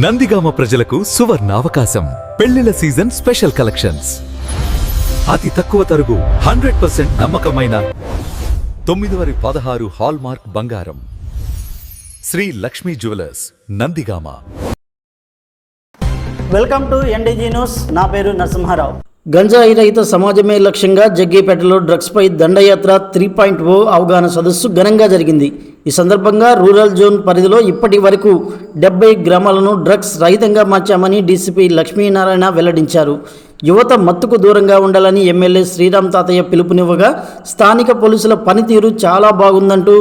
నందిగామ ప్రజలకు సువర్ణావకాశం. పెళ్లిల సీజన్ స్పెషల్ కలెక్షన్స్. అతి తక్కువ తరుగు 100% నమ్మకమైన 916 హాల్మార్క్ బంగారం. Shri Lakshmi jewellers, Nandigama. Welcome to NDG news. నా పేరు నరసింహారావు. గంజాయి రహిత సమాజమే లక్ష్యంగా జగ్గేపేటలో డ్రగ్స్పై దండయాత్ర 3.0 అవగాహన సదస్సు ఘనంగా జరిగింది. ఈ సందర్భంగా రూరల్ జోన్ పరిధిలో ఇప్పటి వరకు 70 గ్రామాలను డ్రగ్స్ రహితంగా మార్చామని డీసీపీ లక్ష్మీనారాయణ వెల్లడించారు. యువత మత్తుకు దూరంగా ఉండాలని ఎమ్మెల్యే శ్రీరామ్ తాతయ్య పిలుపునివ్వగా స్థానిక పోలీసుల పనితీరు చాలా బాగుందంటూ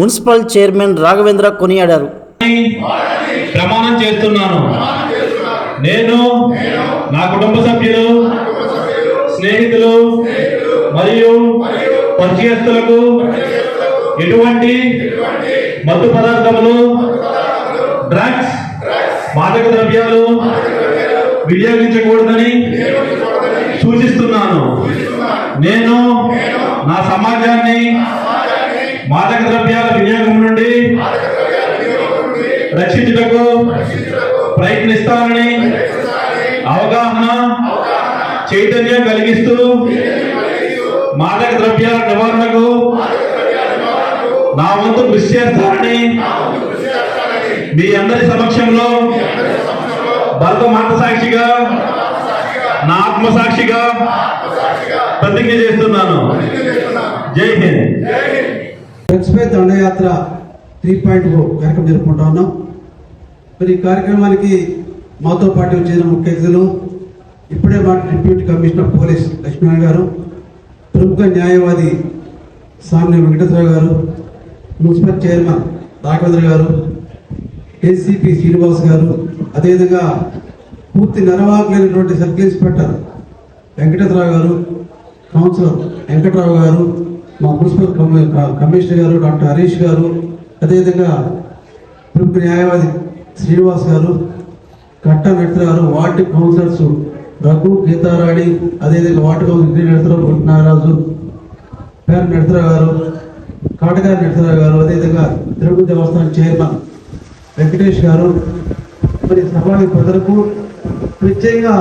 మున్సిపల్ చైర్మన్ రాఘవేంద్ర కొనియాడారు. ప్రమాణం చేస్తున్నాను. నేను నా కుటుంబ సభ్యులు, స్నేహితులు మరియు పరిచయస్తులకు ఎటువంటి మత్తు పదార్థములు, డ్రగ్స్, మాదక ద్రవ్యాలు వినియోగించకూడదని సూచిస్తున్నాను. నేను నా సమాజాన్ని మాదక ద్రవ్యాల వినియోగం నుండి రక్షించుటకు ప్రయత్నిస్తానని అవగాహన, చైతన్యం కలిగిస్తూ మాదక ద్రవ్యాల నివారణకు నా వంతు కృషి చేస్తానని మీ అందరి సమక్షంలో భరత మాట సాక్షిగా, నా ఆత్మసాక్షిగా ప్రతిజ్ఞ చేస్తున్నాను. జై హింద్. డ్రగ్స్పై దండయాత్ర 3.0 కార్యక్రమం జరుపుకుంటా ఉన్నాం. మరి ఈ కార్యక్రమానికి మాతో పాటు వచ్చిన ముఖ్య అతిథులు, ఇప్పుడే మా deputy commissioner of police Lakshminarayana గారు, ప్రముఖ న్యాయవాది సామ్య వెంకటేశ్వర గారు, మున్సిపల్ చైర్మన్ రాఘవేంద్ర గారు, ఏసీపీ శ్రీనివాస్ గారు, అదేవిధంగా పూర్తి నెరవాకలేనటువంటి సర్కిల్ ఇన్స్పెక్టర్ వెంకటేశ్వర గారు, కౌన్సిలర్ వెంకట్రావు గారు, మా మున్సిపల్ కమిషనర్ గారు డాక్టర్ హరీష్ గారు, అదేవిధంగా ప్రముఖ న్యాయవాది శ్రీనివాస్ గారు, కట్ట నడిత గారు, వార్డు కౌన్సిలర్స్ రఘు, గీతారాణి, అదేవిధంగా వార్డు కౌన్సిలర్ నడితరావు నాగరాజు, పేరు నడితరావు గారు, కాటగారి నడితరావు గారు, అదేవిధంగా తిరుపతి దేవస్థానం చైర్మన్ వెంకటేష్ గారు, మరి సభాని ప్రజలకు ప్రత్యేకంగా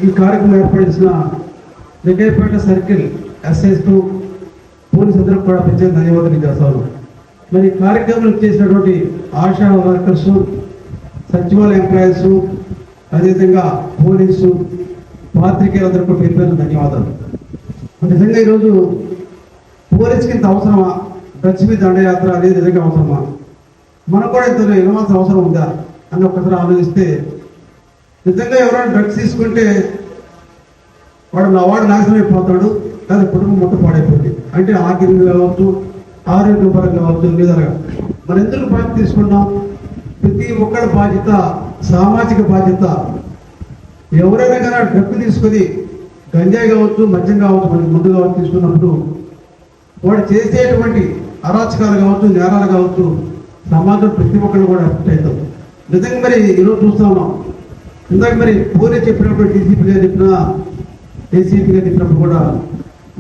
ఈ కార్యక్రమం ఏర్పడిన జగ్గయ్యపేట సర్కిల్ ఎస్ఎస్2 పోలీసు అందరికి కూడా ప్రత్యేక ధన్యవాదాలు చేస్తాను. మరి కార్యక్రమం చేసినటువంటి ఆశా వర్కర్స్, సచివాలయ ఎంప్లాయీస్, అదేవిధంగా పోలీసు, పాత్రికేయులందరికీ పేరు పేరు ధన్యవాదాలు. నిజంగా ఈరోజు పోలీసుకి ఇంత అవసరమా? డ్రగ్స్ మీద దండయాత్ర అనేది నిజంగా అవసరమా? మనకు కూడా ఇంత ఇవ్వాల్సిన అవసరం ఉందా అని ఒక్కసారి ఆలోచిస్తే, నిజంగా ఎవరైనా డ్రగ్స్ తీసుకుంటే వాడు నాశనం అయిపోతాడు, లేదా కుటుంబం మొత్తం పాడైపోతుంది. అంటే ఆరోగ్యం కావచ్చు, ఆరోగ్యపరంగా కావచ్చు, విధాలుగా మనం ఎందుకు బాధ్యత తీసుకున్నాం? ప్రతి ఒక్కరి బాధ్యత, సామాజిక బాధ్యత. ఎవరైనా కానీ డ్రగ్ తీసుకొని గంజాయి కావచ్చు, మద్యం కావచ్చు, మనకి ముందు కావచ్చు తీసుకున్నప్పుడు వాడు చేసేటువంటి అరాచకాలు కావచ్చు, నేరాలు కావచ్చు, సమాజం ప్రతి ఒక్కరు కూడా ఎఫెక్ట్ అవుతాం. నిజంగా మరి ఈరోజు చూస్తా ఉన్నాం. ఇందాక మరి పోలీసు చెప్పినప్పుడు డీసీపీ గారు చెప్పినా, ఏసీపీ గారు చెప్పినప్పుడు కూడా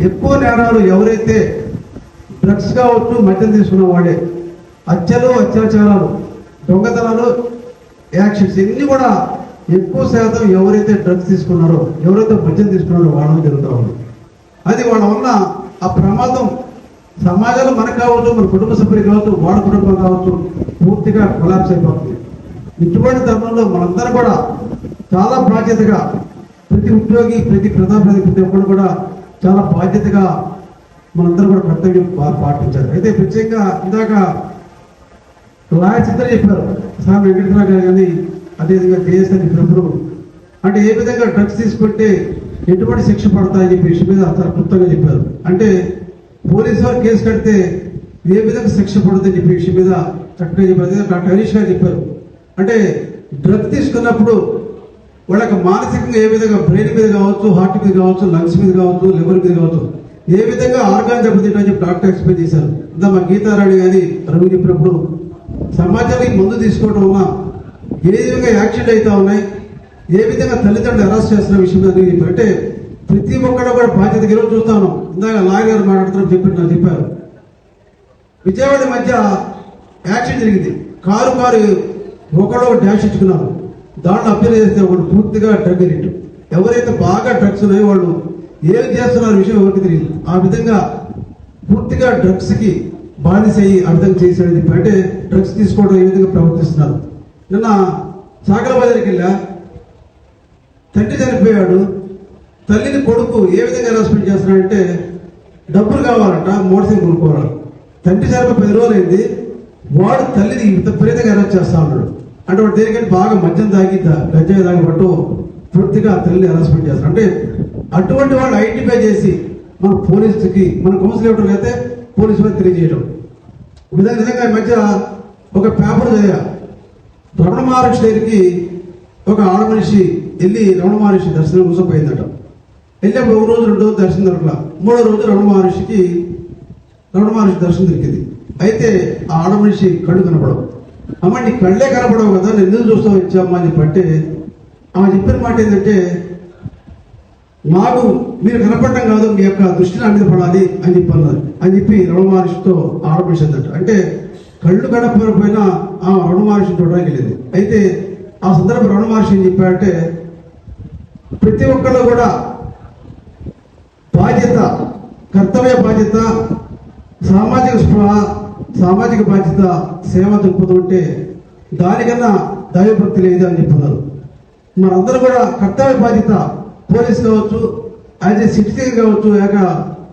ఎక్కువ నేరాలు ఎవరైతే డ్రగ్స్ కావచ్చు, మద్యం తీసుకున్న వాడే. హత్యలు, అత్యాచారాలు, దొంగతనాలు, యాక్షన్స్ ఇన్ని కూడా ఎక్కువ శాతం ఎవరైతే డ్రగ్స్ తీసుకున్నారో, ఎవరైతే మద్యం తీసుకున్నారో వాళ్ళని జరుగుతూ ఉంది. అది వాళ్ళ వల్ల ఆ ప్రమాదం సమాజంలో మనకు కావచ్చు, మన కుటుంబ సభ్యులు కావచ్చు, వాళ్ళ కుటుంబం కావచ్చు, పూర్తిగా కొలాప్స్ అయిపోతుంది. ఇటువంటి తరుణంలో మనందరం కూడా చాలా బాధ్యతగా, ప్రతి ఉద్యోగి, ప్రతి ప్రజాప్రతినిధి, ప్రతి ఒక్కరు కూడా చాలా బాధ్యతగా మనందరూ కూడా కర్తవ్యం పాటించారు. అయితే ప్రత్యేకంగా ఇందాక లాయర్స్ ఇద్దరు చెప్పారు, సార్ వెంకటేశ్వర గారు కానీ అదేవిధంగా జేఎస్ అని చెప్పినప్పుడు, అంటే ఏ విధంగా డ్రగ్స్ తీసుకుంటే ఎటువంటి శిక్ష పడతాయని చెప్పి విషయం మీద చాలా క్లుప్తంగా చెప్పారు. అంటే పోలీసు వారు కేసు కడితే ఏ విధంగా శిక్ష పడుతుందని చెప్పి విషయం మీద చక్కగా చెప్పారు. డాక్టర్ హరీష్ గారు చెప్పారు, అంటే డ్రగ్ తీసుకున్నప్పుడు వాళ్ళకి మానసికంగా ఏ విధంగా బ్రెయిన్ మీద కావచ్చు, హార్ట్ మీద కావచ్చు, లంగ్స్ మీద కావచ్చు, లివర్ మీద కావచ్చు, ఏ విధంగా ఆర్గాన్ దెబ్బతింటని చెప్పి డాక్టర్ ఎక్స్ప్లెయిన్ చేశారు. ఇందా మా గీతారాణి కానీ రవి చెప్పినప్పుడు సమాజానికి ముందు తీసుకోవడం వల్ల ఏ విధంగా యాక్సిడెంట్ అవుతా ఉన్నాయి, ఏ విధంగా తల్లిదండ్రులు అరెస్ట్ చేస్తున్న విషయం మీద అంటే ప్రతి ఒక్కరు కూడా బాధ్యత ఈరోజు చూస్తాను. ఇందాక లాయర్ గారు మాట్లాడుతున్నారు చెప్పారు, విజయవాడ మధ్య యాక్సిడెంట్ జరిగింది. కారు ఒకళ్ళు డాష్ ఇచ్చుకున్నారు. దాంట్లో అప్పీల్ చేస్తే ఒకటి పూర్తిగా డ్రగ్ ఎడిక్ట్. ఎవరైతే బాగా డ్రగ్స్ ఉన్నాయో వాళ్ళు ఏం చేస్తున్నారు విషయం ఎవరికి తెలియదు. ఆ విధంగా పూర్తిగా డ్రగ్స్కి బానిస అయ్యి ఆ విధంగా చేసేది చెప్పి అంటే డ్రగ్స్ తీసుకోవడం ఏ విధంగా ప్రవర్తిస్తున్నారు. నిన్న సాగర బజార్కి వెళ్ళా, తండ్రి చనిపోయాడు, తల్లిని కొడుకు ఏ విధంగా హెరాస్మెంట్ చేస్తున్నాడంటే డబ్బులు కావాలంట, మోటార్ సైకిల్ కొనుక్కోవాలి. తండ్రి చనిపోయి 10 రోజులు అయింది, వాడు తల్లిని విపరీతంగా హెరాస్ చేస్తా ఉన్నాడు. అంటే వాడు దేనికంటే బాగా మద్యం తాగి గంజాయి తాగి పట్టు పూర్తిగా తల్లిని హెరాస్మెంట్ చేస్తారు. అంటే అటువంటి వాళ్ళు ఐడెంటిఫై చేసి మన పోలీసుకి మన కౌన్సిల్ ఇవ్వడం అయితే పోలీసు వారికి తెలియజేయడం. నిజంగా ఈ మధ్య ఒక పేపర్ చదివా, రమణ మహర్షి దగ్గరికి ఒక ఆడ మనిషి వెళ్ళి రమణ మహర్షి దర్శనం కూసపోయిందట. వెళ్ళినప్పుడు 1 రోజు 2 రోజు దర్శనం దొరకలా. 3వ రోజు రమణ మహర్షి దర్శనం దొరికింది. అయితే ఆ ఆడ మనిషి కళ్ళు కనపడవు. అమ్మ నీ కళ్ళే కనపడవు కదా, నేను ఎందుకు చూస్తావు ఇచ్చామ్మా అని చెప్పంటే ఆమె చెప్పిన మాట ఏంటంటే, మాకు మీరు కనపడటం కాదు, మీ యొక్క దృష్టి నా మీద పడాలి అని చెప్పి రమణ మహర్షితో ఆడ మనిషి అందట. అంటే కళ్ళు కనపడిపోయినా ఆ రమణ మహర్షిని చూడడానికి వెళ్ళింది. అయితే ఆ సందర్భం రమణ మహర్షి ఏం చెప్పాడంటే, ప్రతి ఒక్కళ్ళు కూడా బాధ్యత, కర్తవ్య బాధ్యత, సామాజిక స్పృహ, సామాజిక బాధ్యత, సేవ దృక్పథం ఉంటే దానికన్నా దైవభక్తి లేదు అని చెప్తున్నారు. మనందరూ కూడా కర్తవ్య బాధ్యత, పోలీస్ కావచ్చు, యాజ్ ఏ సిటిజన్ కావచ్చు, లేక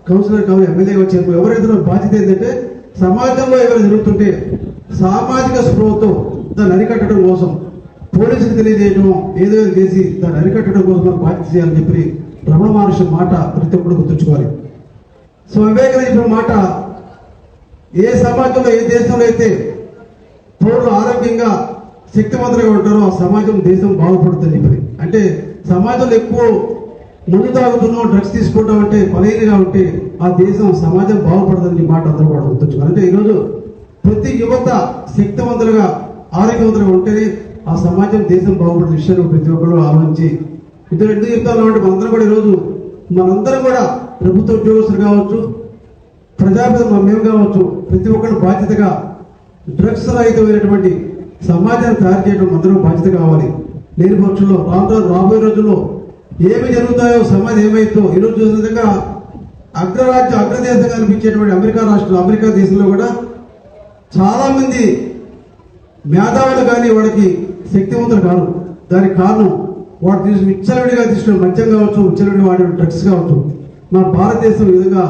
కౌన్సిలర్ కావచ్చు, ఎమ్మెల్యే కావచ్చు, ఎవరైతే బాధ్యత ఏంటంటే సమాజంలో ఎవరు జరుగుతుంటే సామాజిక స్పృహతో దాన్ని అరికట్టడం కోసం పోలీసులకు తెలియజేయడం, ఏదో చేసి దాన్ని అరికట్టడం కోసం మనం బాధ్యత చేయాలని చెప్పి రమణ మహర్షి మాట ప్రతి ఒక్కరు గుర్తుంచుకోవాలి. సో వివేకానంద మాట, ఏ సమాజంలో ఏ దేశంలో అయితే పౌరులు ఆరోగ్యంగా శక్తివంతంగా ఉంటారో ఆ సమాజం దేశం బాగుపడుతుంది చెప్పి. అంటే సమాజంలో ఎక్కువ మందు తాగుతున్నాం, డ్రగ్స్ తీసుకుంటాం అంటే బలహీనగా ఉంటే ఆ దేశం సమాజం బాగుపడుతుందని మాట అందరూ కూడా గుర్తుంచుకోవాలి. అంటే ఈరోజు ప్రతి యువత శక్తివంతులుగా ఆరోగ్యవంతులుగా ఉంటేనే ఆ సమాజం దేశం బాగుపడే విషయాన్ని ప్రతి ఒక్కరు ఆలోచించి ఇద్దరు ఎందుకు చెప్తాను అంటే మనందరం కూడా ప్రభుత్వ ఉద్యోగస్తులు కావచ్చు, ప్రజాప్రతినిధులు మేము కావచ్చు, ప్రతి ఒక్కరు బాధ్యతగా డ్రగ్స్ రహితమైనటువంటి సమాజాన్ని తయారు చేయడం అందరూ బాధ్యత కావాలి. లేని పక్షంలో రాబోయే రోజుల్లో ఏమి జరుగుతాయో, సమాజం ఏమైతుందో ఈరోజు చూసిన విధంగా అగ్రదేశంగా అనిపించేటువంటి అమెరికా దేశంలో కూడా చాలా మంది మేధావులు కానీ వాళ్ళకి శక్తివంతులు కాదు. దానికి కారణం వాడు విచ్చలవిడిగా తీసుకునే మద్యం కావచ్చు, విచ్చలవిడి వాడే డ్రగ్స్ కావచ్చు. మన భారతదేశం ఈ విధంగా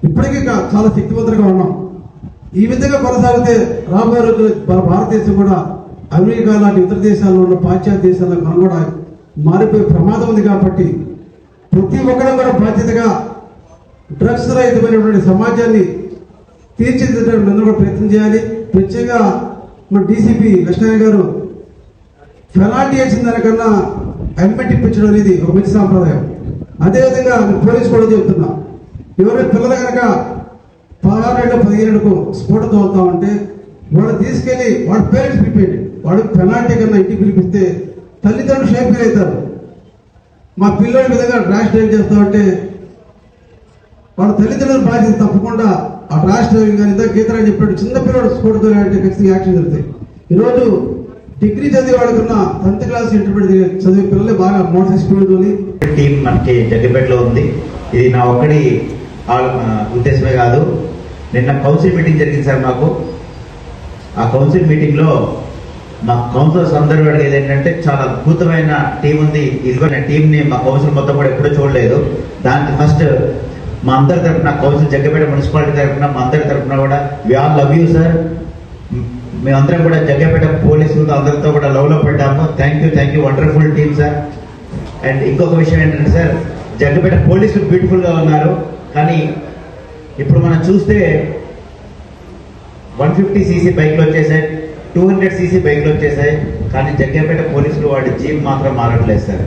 ఇప్పటికీ చాలా శక్తివంతులుగా ఉన్నాం. ఈ విధంగా కొనసాగితే రాబోయే రోజులు మన భారతదేశం కూడా అమెరికా లాంటి ఇతర దేశాల్లో ఉన్న పాశ్చాత్య దేశాల్లో మనం కూడా మారిపోయే ప్రమాదం ఉంది. కాబట్టి ప్రతి ఒక్కరు కూడా బాధ్యతగా డ్రగ్స్ రహితమైనటువంటి సమాజాన్ని తీర్చిదిద్దడానికి అందరూ కూడా ప్రయత్నం చేయాలి. ప్రత్యేకంగా మన డీసీపీ లక్ష్మణ్ గారు పెనాల్టీ వేసిన దానికన్నా హెల్మెట్ ఇప్పించడం అనేది ఒక మంచి సాంప్రదాయం. అదేవిధంగా పోలీసు కూడా చెప్తున్నా, ఎవరైనా పిల్లలు కనుక 16 ఏళ్ళు 15 ఏళ్ళకు స్ఫోటతో తోలుతామంటే వాళ్ళు తీసుకెళ్లి వాడి పేరెంట్స్ పిలిపేయండి. వాడికి పెనాల్టీ కన్నా ఇంటికి పిలిపిస్తే తల్లిదండ్రులు షేక్ ఫీల్ అవుతారు. మా పిల్లల విధంగా ర్యాష్ డ్రైవ్ చేస్తామంటే వాళ్ళ తల్లిదండ్రుల బాధ్యత తప్పకుండా ఆ ర్యాష్ డ్రైవింగ్ కానీ ఇంత గీతలు అని చెప్పాడు, చిన్నపిల్లడు స్ఫోటతో అంటే ఖచ్చితంగా యాక్షన్ జరుగుతాయి. ఈరోజు డిగ్రీ చదివే వాళ్ళకున్న 10th క్లాస్ ఇంటర్మీడియట్ చదివే పిల్లలే బాగా మోటార్ స్పీడ్ టీం మనకి జగ్గపేటలో ఉంది. ఇది నా ఒక్కడి ఉద్దేశమే కాదు. నిన్న కౌన్సిల్ మీటింగ్ జరిగింది సార్ మాకు. ఆ కౌన్సిల్ మీటింగ్లో మా కౌన్సిలర్స్ అందరూ అడిగేది ఏంటంటే, చాలా అద్భుతమైన టీం ఉంది, ఇదిగోనే టీంని మా కౌన్సిల్ మొత్తం కూడా ఎప్పుడూ చూడలేదు. దానికి ఫస్ట్ మా అందరి తరఫున, కౌన్సిల్ జగ్గపేట మున్సిపాలిటీ తరఫున, మా అందరి తరఫున కూడా we all love you sir. మేమందరం కూడా జగ్గపేట పోలీసులతో అందరితో కూడా లవ్లో పడ్డాము. Thank you, wonderful team sir. And ఇంకొక విషయం ఏంటంటే సార్, జగ్గపేట పోలీసులు బ్యూటిఫుల్గా ఉన్నారు, కానీ ఇప్పుడు మనం చూస్తే 150cc బైక్లు వచ్చేసాయి, 200cc బైక్లు వచ్చేసాయి, కానీ జగ్గపేట పోలీసులు వాడి జీప్ మాత్రం మారట్లేదు సార్.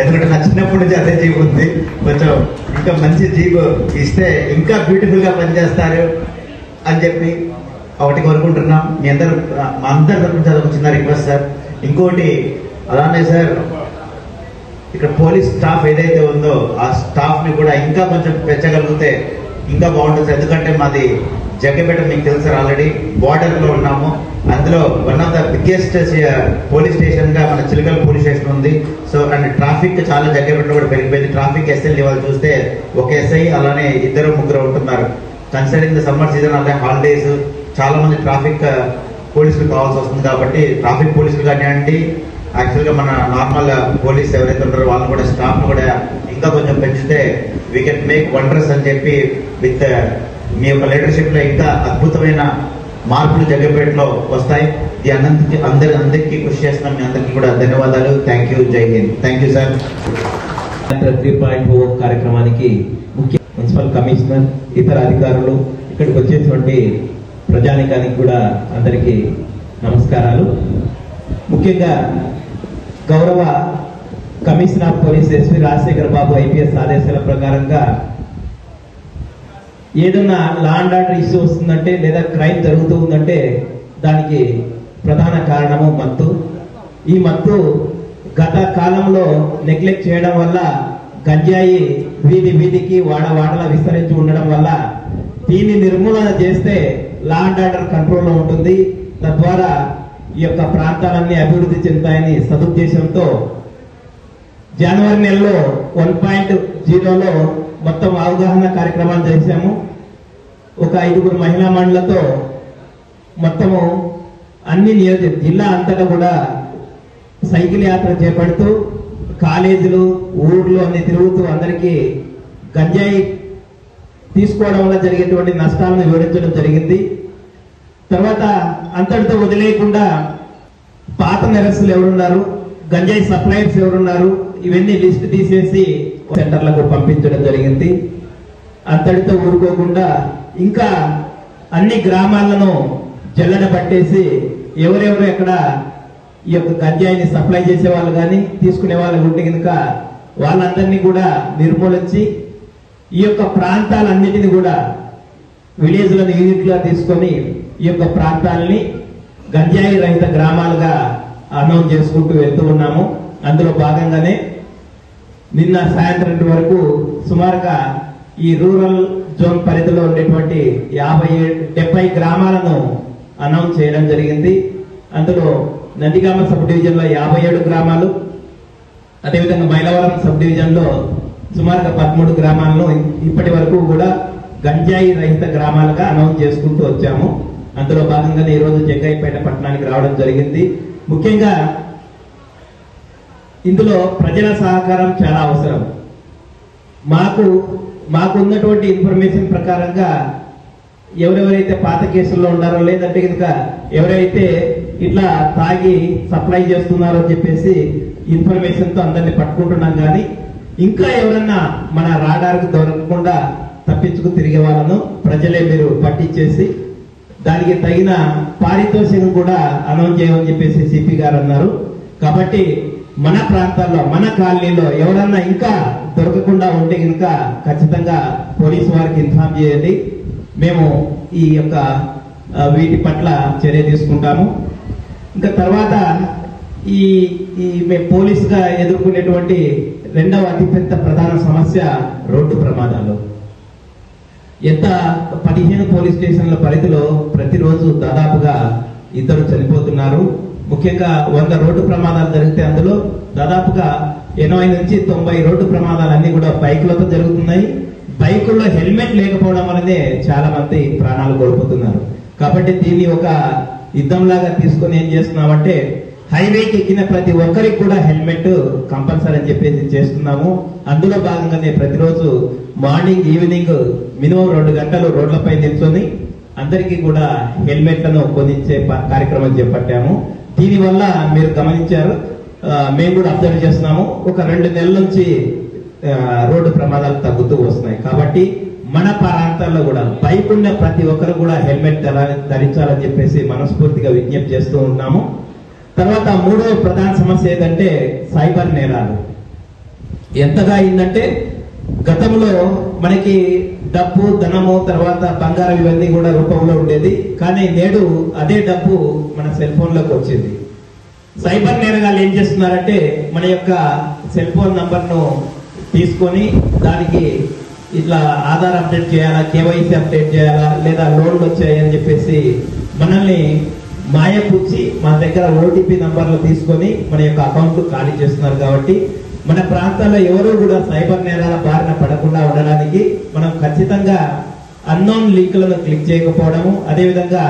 ఎందుకంటే నా చిన్నప్పటి నుంచి అదే జీప్ ఉంది. కొంచెం ఇంకా మంచి జీప్ ఇస్తే ఇంకా బ్యూటిఫుల్గా పనిచేస్తారు అని చెప్పి ఒకటి కోరుకుంటున్నాం. మీ అందరు మా అందరి తరఫు నుంచి అదొక చిన్న రిక్వెస్ట్ సార్. ఇంకోటి అలానే సార్, ఇక్కడ పోలీస్ స్టాఫ్ ఏదైతే ఉందో ఆ స్టాఫ్ని కూడా ఇంకా కొంచెం పెంచగలిగితే ఇంకా బాగుంటుంది. ఎందుకంటే మాది జగ్గపేట మీకు తెలుసు ఆల్రెడీ బార్డర్లో ఉన్నాము. అందులో one of the biggest police స్టేషన్గా మన చిలకల పోలీస్ స్టేషన్ ఉంది. సో అండ్ ట్రాఫిక్ చాలా జగ్గపేటలో కూడా పెరిగిపోయింది. ట్రాఫిక్ ఎస్ఐలు వాళ్ళు చూస్తే ఒక ఎస్ఐ అలానే 2-3 ఉంటున్నారు. కన్సిడరింగ్ ద సమ్మర్ సీజన్ అలానే హాలిడేస్ చాలా మంది ట్రాఫిక్ పోలీసులు కావాల్సి వస్తుంది. కాబట్టి ట్రాఫిక్ పోలీసులు కానివ్వండి, యాక్చువల్గా మన నార్మల్ పోలీస్ ఎవరైతే ఉంటారో వాళ్ళని కూడా స్టాఫ్ కూడా ఇంకా కొంచెం పెంచితే వీ కెన్ మేక్ వండర్స్ అని చెప్పి విత్ మీ యొక్క లీడర్షిప్లో ఇంకా అద్భుతమైన మార్పులు జగ్గపేటలో వస్తాయి. ఈ అందరికీ కృషి చేస్తున్నాం. మీ అందరికీ కూడా ధన్యవాదాలు. Thank you. జై హింద్. Thank you sir. 3.0 కార్యక్రమానికి ముఖ్య మున్సిపల్ కమిషనర్, ఇతర అధికారులు, ఇక్కడికి వచ్చేటువంటి ప్రజానికానికి కూడా అందరికీ నమస్కారాలు. ముఖ్యంగా గౌరవ commissioner of police S V Rajasekhar Babu IPS ఆదేశాల ప్రకారంగా ఏదన్నా లా అండ్ ఆర్డర్ ఇష్యూ వస్తుందంటే లేదా క్రైమ్ జరుగుతూ ఉందంటే దానికి ప్రధాన కారణము మత్తు. ఈ మత్తు గత కాలంలో నెగ్లెక్ట్ చేయడం వల్ల గంజాయి వీధికి వాడలా విస్తరించి ఉండడం వల్ల దీన్ని నిర్మూలన చేస్తే లా అండ్ ఆర్డర్ కంట్రోల్లో ఉంటుంది. తద్వారా ఈ యొక్క ప్రాంతాలన్నీ అభివృద్ధి చెందుతాయని సదుద్దేశంతో జనవరి నెలలో 1.0లో మొత్తం అవగాహన కార్యక్రమాలు చేశాము. ఒక 5 మహిళా మండలతో మొత్తము అన్ని జిల్లా అంతటా కూడా సైకిల్ యాత్ర చేపడుతూ కాలేజీలు ఊర్లు అన్ని తిరుగుతూ అందరికీ గంజాయి తీసుకోవడం వల్ల జరిగేటువంటి నష్టాలను వివరించడం జరిగింది. తర్వాత అంతటితో వదిలేయకుండా పాత నెరస్తులు ఎవరున్నారు, గంజాయి సప్లయర్స్ ఎవరున్నారు, ఇవన్నీ లిస్ట్ తీసేసి సెంటర్లకు పంపించడం జరిగింది. అంతటితో ఊరుకోకుండా ఇంకా అన్ని గ్రామాలను జల్లెడ పట్టేసి ఎవరెవరు ఎక్కడ ఈ యొక్క గంజాయిని సప్లై చేసే వాళ్ళు కానీ తీసుకునే వాళ్ళు ఉంటే కనుక వాళ్ళందరినీ కూడా నిర్మూలించి ఈ యొక్క ప్రాంతాలన్నిటిని కూడా విలేజ్లను యూనిట్గా తీసుకొని ఈ యొక్క ప్రాంతాలని గంజాయి రహిత గ్రామాలుగా అనౌన్స్ చేసుకుంటూ వెళ్తూ ఉన్నాము. అందులో భాగంగానే నిన్న సాయంత్రం వరకు సుమారుగా ఈ రూరల్ జోన్ పరిధిలో ఉండేటువంటి 70 గ్రామాలను అనౌన్స్ చేయడం జరిగింది. అందులో నందిగామ సబ్ డివిజన్ లో 57 గ్రామాలు, అదేవిధంగా మైలవరం సబ్ డివిజన్ లో సుమారుగా 13 గ్రామాలను ఇప్పటి వరకు కూడా గంజాయి రహిత గ్రామాలుగా అనౌన్స్ చేసుకుంటూ వచ్చాము. అందులో భాగంగానే ఈ రోజు జగ్గయ్యపేట పట్టణానికి రావడం జరిగింది. ముఖ్యంగా ఇందులో ప్రజల సహకారం చాలా అవసరం. మాకు ఉన్నటువంటి ఇన్ఫర్మేషన్ ప్రకారంగా ఎవరెవరైతే పాత కేసుల్లో ఉన్నారో లేదంటే కనుక ఎవరైతే ఇట్లా తాగి సప్లై చేస్తున్నారో అని చెప్పేసి ఇన్ఫర్మేషన్ తో అందరినీ పట్టుకుంటున్నాం. కానీ ఇంకా ఎవరన్నా మన రాడార్కు దొరకకుండా తప్పించుకు తిరిగే వాళ్ళను ప్రజలే మీరు పట్టించేసి దానికి తగిన పారితోషికం కూడా అనౌన్స్ చేయమని చెప్పేసి సిపి గారు అన్నారు. కాబట్టి మన ప్రాంతాల్లో మన కాలనీలో ఎవరన్నా ఇంకా దొరకకుండా ఉంటే కనుక ఖచ్చితంగా పోలీసు వారికి ఇన్ఫార్మ్ చేయండి. మేము ఈ యొక్క వీటి పట్ల చర్య తీసుకుంటాము. ఇంకా తర్వాత ఈ మేము పోలీసుగా ఎదుర్కొనేటువంటి రెండవ అతిపెద్ద ప్రధాన సమస్య రోడ్డు ప్రమాదాలు. 15 పోలీస్ స్టేషన్ల పరిధిలో ప్రతిరోజు దాదాపుగా 2 చనిపోతున్నారు. ముఖ్యంగా 100 రోడ్డు ప్రమాదాలు జరిగితే అందులో దాదాపుగా 80 నుంచి 90 రోడ్డు ప్రమాదాలన్నీ కూడా బైకులతో జరుగుతున్నాయి. బైకుల్లో హెల్మెట్ లేకపోవడం వల్లనే చాలా మంది ప్రాణాలు కోల్పోతున్నారు. కాబట్టి దీన్ని ఒక యుద్ధంలాగా తీసుకొని ఏం చేస్తున్నామంటే హైవేకి ఎక్కిన ప్రతి ఒక్కరికి కూడా హెల్మెట్ కంపల్సరీ అని చెప్పేసి చేస్తున్నాము. అందులో భాగంగానే ప్రతిరోజు మార్నింగ్ ఈవినింగ్ మినిమం 2 గంటలు రోడ్లపై నిల్చొని అందరికీ కూడా హెల్మెట్లను కొనిచ్చే కార్యక్రమం చేపట్టాము. దీనివల్ల మీరు గమనించారు, మేము కూడా అబ్జర్వ్ చేస్తున్నాము, ఒక 2 నెలల నుంచి రోడ్డు ప్రమాదాలు తగ్గుతూ వస్తున్నాయి. కాబట్టి మన ప్రాంతాల్లో కూడా బైక్ ఉన్న ప్రతి ఒక్కరు కూడా హెల్మెట్ ధరించాలని చెప్పేసి మనస్ఫూర్తిగా విజ్ఞప్తి చేస్తూ ఉన్నాము. తర్వాత 3వ ప్రధాన సమస్య ఏంటంటే సైబర్ నేరాలు. ఎంతగా అయిందంటే గతంలో మనకి డబ్బు ధనము తర్వాత బంగారం ఇవన్నీ కూడా రూపంలో ఉండేది. కానీ నేడు అదే డబ్బు మన సెల్ ఫోన్ లోకి వచ్చింది. సైబర్ నేరగాళ్ళు ఏం చేస్తున్నారంటే మన యొక్క సెల్ ఫోన్ నంబర్ ను తీసుకొని దానికి ఇట్లా ఆధార్ అప్డేట్ చేయాలా, కేవైసీ అప్డేట్ చేయాలా, లేదా లోన్లు వచ్చాయని చెప్పేసి మనల్ని మాయపుచ్చి మన దగ్గర ఓటీపీ నంబర్లు తీసుకొని మన యొక్క అకౌంట్ ఖాళీ చేస్తున్నారు. కాబట్టి మన ప్రాంతాల్లో ఎవరు కూడా సైబర్ నేరాల బారిన పడకుండా ఉండడానికి మనం ఖచ్చితంగా అన్నోన్ లింకులను క్లిక్ చేయకపోవడము, అదేవిధంగా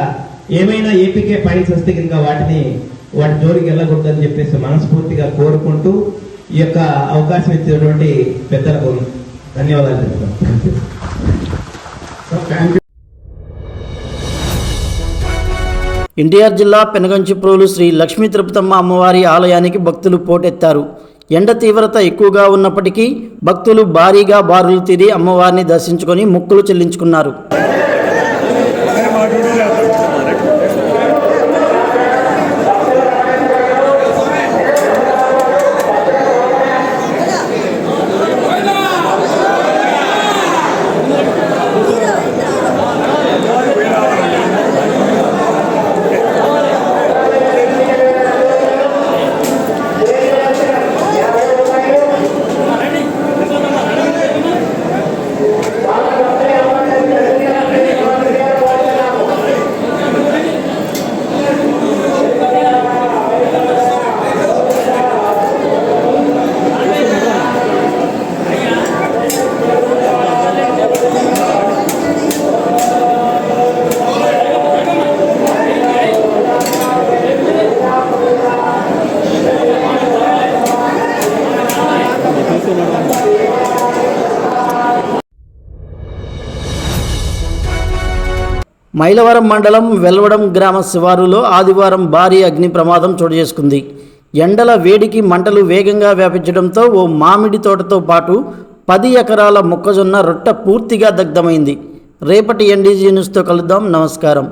ఏమైనా ఏపీకే ఫైల్స్ వస్తే కనుక వాటి జోలికి వెళ్ళకూడదని చెప్పేసి మనస్ఫూర్తిగా కోరుకుంటూ ఈ యొక్క అవకాశం ఇచ్చినటువంటి పెద్దలకు ధన్యవాదాలు తెలుపుతాను. ఎన్టీఆర్ జిల్లా పెనుగంచిప్రోలు శ్రీ లక్ష్మీ తిరుపతమ్మ అమ్మవారి ఆలయానికి భక్తులు పోటెత్తారు. ఎండ తీవ్రత ఎక్కువగా ఉన్నప్పటికీ భక్తులు భారీగా బారులు తీరి అమ్మవారిని దర్శించుకొని మొక్కులు చెల్లించుకున్నారు. మైలవరం మండలం వెల్వడం గ్రామ శివారులో ఆదివారం భారీ అగ్ని ప్రమాదం చోటు చేసుకుంది. ఎండల వేడికి మంటలు వేగంగా వ్యాపించడంతో ఓ మామిడి తోటతో పాటు 10 ఎకరాల మొక్కజొన్న రొట్ట పూర్తిగా దగ్ధమైంది. రేపటి ఎన్డీజీ న్యూస్తో కలుద్దాం. నమస్కారం.